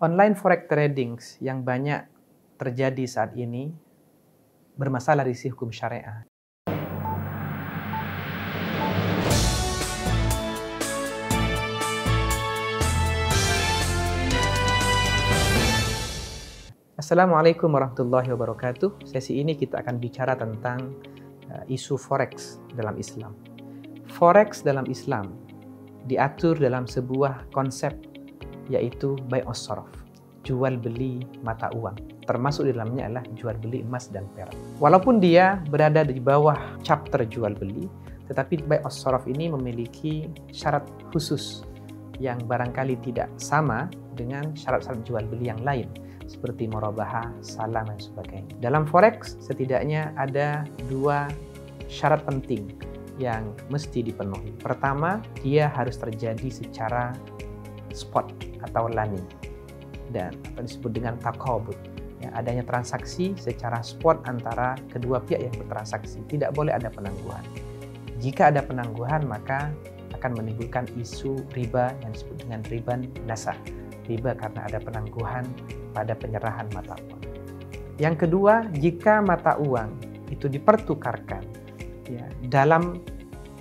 Online forex trading yang banyak terjadi saat ini bermasalah dari sisi hukum syariah. Assalamualaikum warahmatullahi wabarakatuh. Sesi ini kita akan bicara tentang isu forex dalam Islam. Forex dalam Islam diatur dalam sebuah konsep, yaitu bai'us sharaf, jual beli mata uang. Termasuk di dalamnya adalah jual beli emas dan perak. Walaupun dia berada di bawah chapter jual beli, tetapi bai'us sharaf ini memiliki syarat khusus yang barangkali tidak sama dengan syarat-syarat jual beli yang lain, seperti murabahah, salam, dan sebagainya. Dalam forex setidaknya ada dua syarat penting yang mesti dipenuhi. Pertama, dia harus terjadi secara spot atau lani, dan apa disebut dengan taqabud, ya, adanya transaksi secara spot antara kedua pihak yang bertransaksi. Tidak boleh ada penangguhan. Jika ada penangguhan, maka akan menimbulkan isu riba yang disebut dengan riba nasa, riba karena ada penangguhan pada penyerahan mata uang. Yang kedua, jika mata uang itu dipertukarkan ya dalam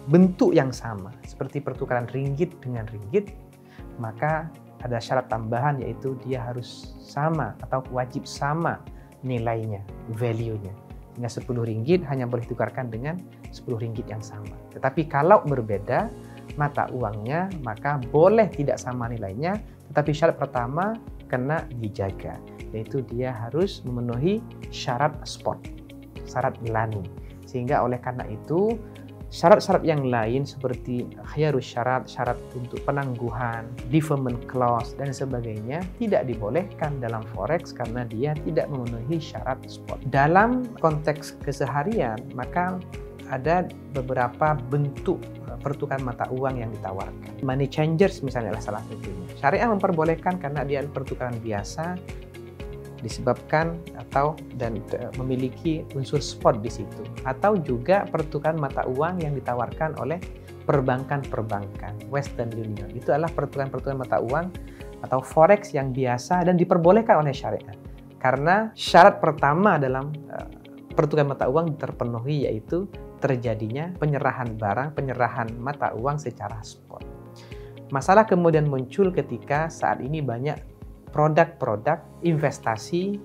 bentuk yang sama, seperti pertukaran ringgit dengan ringgit, maka ada syarat tambahan, yaitu dia harus sama atau wajib sama nilainya, value-nya. Hingga 10 ringgit hanya boleh ditukarkan dengan 10 ringgit yang sama. Tetapi kalau berbeda mata uangnya, maka boleh tidak sama nilainya, tetapi syarat pertama kena dijaga, yaitu dia harus memenuhi syarat spot, syarat lani. Sehingga oleh karena itu syarat-syarat yang lain seperti khiyarus syarat, syarat untuk penangguhan, deferment clause, dan sebagainya tidak dibolehkan dalam forex karena dia tidak memenuhi syarat spot. Dalam konteks keseharian, maka ada beberapa bentuk pertukaran mata uang yang ditawarkan. Money changers misalnya adalah salah satunya. Syariah memperbolehkan karena dia pertukaran biasa, disebabkan dan memiliki unsur spot di situ, atau juga pertukaran mata uang yang ditawarkan oleh perbankan-perbankan. Western Union itu adalah pertukaran mata uang atau forex yang biasa dan diperbolehkan oleh syariat karena syarat pertama dalam pertukaran mata uang terpenuhi, yaitu terjadinya penyerahan barang, penyerahan mata uang secara spot. Masalah kemudian muncul ketika saat ini banyak produk-produk investasi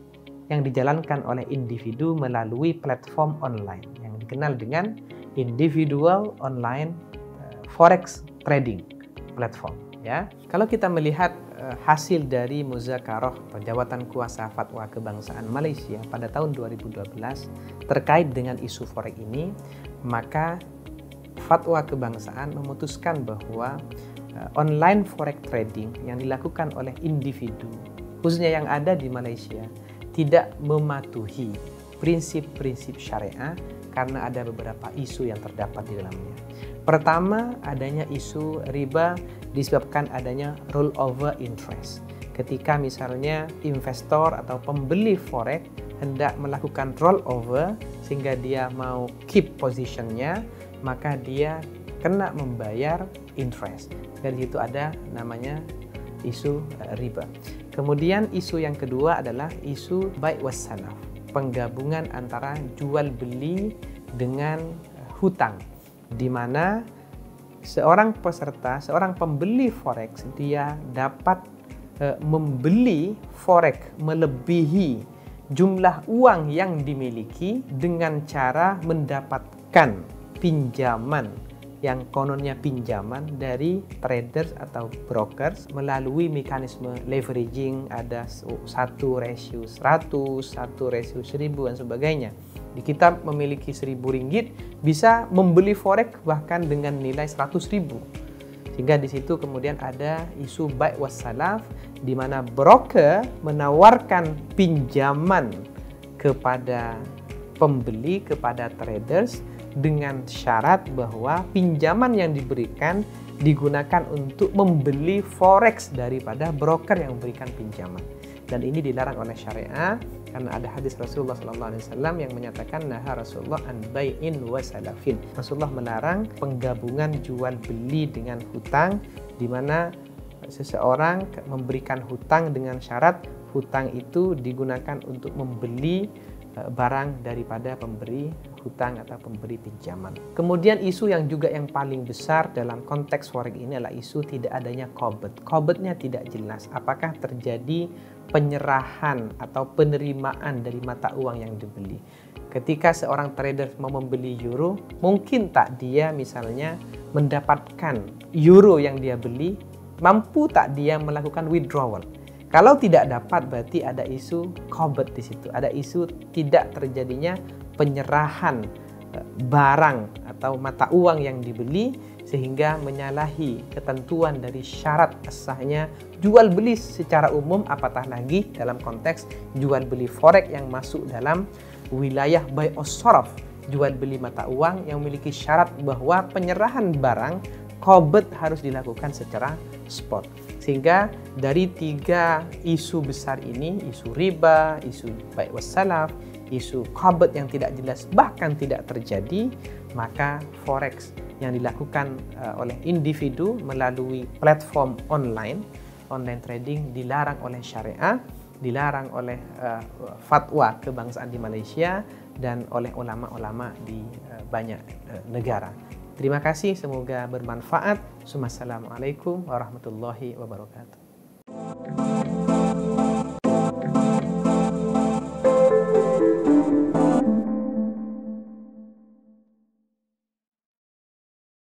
yang dijalankan oleh individu melalui platform online yang dikenal dengan individual online forex trading platform. Ya, kalau kita melihat hasil dari muzakarah Jabatan Kuasa Fatwa Kebangsaan Malaysia pada tahun 2012 terkait dengan isu forex ini, maka Fatwa Kebangsaan memutuskan bahwa online forex trading yang dilakukan oleh individu, khususnya yang ada di Malaysia, tidak mematuhi prinsip-prinsip syariah karena ada beberapa isu yang terdapat di dalamnya. Pertama, adanya isu riba disebabkan adanya rollover interest. Ketika misalnya investor atau pembeli forex hendak melakukan rollover sehingga dia mau keep positionnya, maka dia kena membayar interest. Dari situ ada namanya isu riba. Kemudian isu yang kedua adalah isu bai' was salaf, penggabungan antara jual beli dengan hutang, di mana seorang peserta, seorang pembeli forex, dia dapat membeli forex melebihi jumlah uang yang dimiliki dengan cara mendapatkan pinjaman yang kononnya pinjaman dari traders atau brokers melalui mekanisme leveraging, ada 1:100, 1:1000 dan sebagainya. Di kita memiliki 1.000 ringgit bisa membeli forex bahkan dengan nilai 100.000. Sehingga di situ kemudian ada isu bai' was salaf, di mana broker menawarkan pinjaman kepada pembeli, kepada traders, dengan syarat bahwa pinjaman yang diberikan digunakan untuk membeli forex daripada broker yang memberikan pinjaman. Dan ini dilarang oleh syariah karena ada hadis Rasulullah SAW yang menyatakan naha Rasulullah an bai'in wa salafin. Rasulullah melarang penggabungan jual beli dengan hutang, di mana seseorang memberikan hutang dengan syarat hutang itu digunakan untuk membeli barang daripada pemberi hutang atau pemberi pinjaman. Kemudian isu yang juga yang paling besar dalam konteks forex ini adalah isu tidak adanya qabd. Qabdnya tidak jelas. Apakah terjadi penyerahan atau penerimaan dari mata uang yang dibeli? Ketika seorang trader mau membeli euro, mungkin tak dia misalnya mendapatkan euro yang dia beli, mampu tak dia melakukan withdrawal? Kalau tidak dapat, berarti ada isu qabd di situ. Ada isu tidak terjadinya penyerahan barang atau mata uang yang dibeli, sehingga menyalahi ketentuan dari syarat sahnya jual beli secara umum, apatah lagi dalam konteks jual beli forex yang masuk dalam wilayah bai'us sharaf, jual beli mata uang yang memiliki syarat bahwa penyerahan barang qabd harus dilakukan secara spot. Sehingga dari 3 isu besar ini, isu riba, isu bai'us salaf, isu qabd yang tidak jelas bahkan tidak terjadi, maka forex yang dilakukan oleh individu melalui platform online trading dilarang oleh syariah, dilarang oleh fatwa kebangsaan di Malaysia dan oleh ulama-ulama di banyak negara. Terima kasih, semoga bermanfaat. Assalamualaikum warahmatullahi wabarakatuh.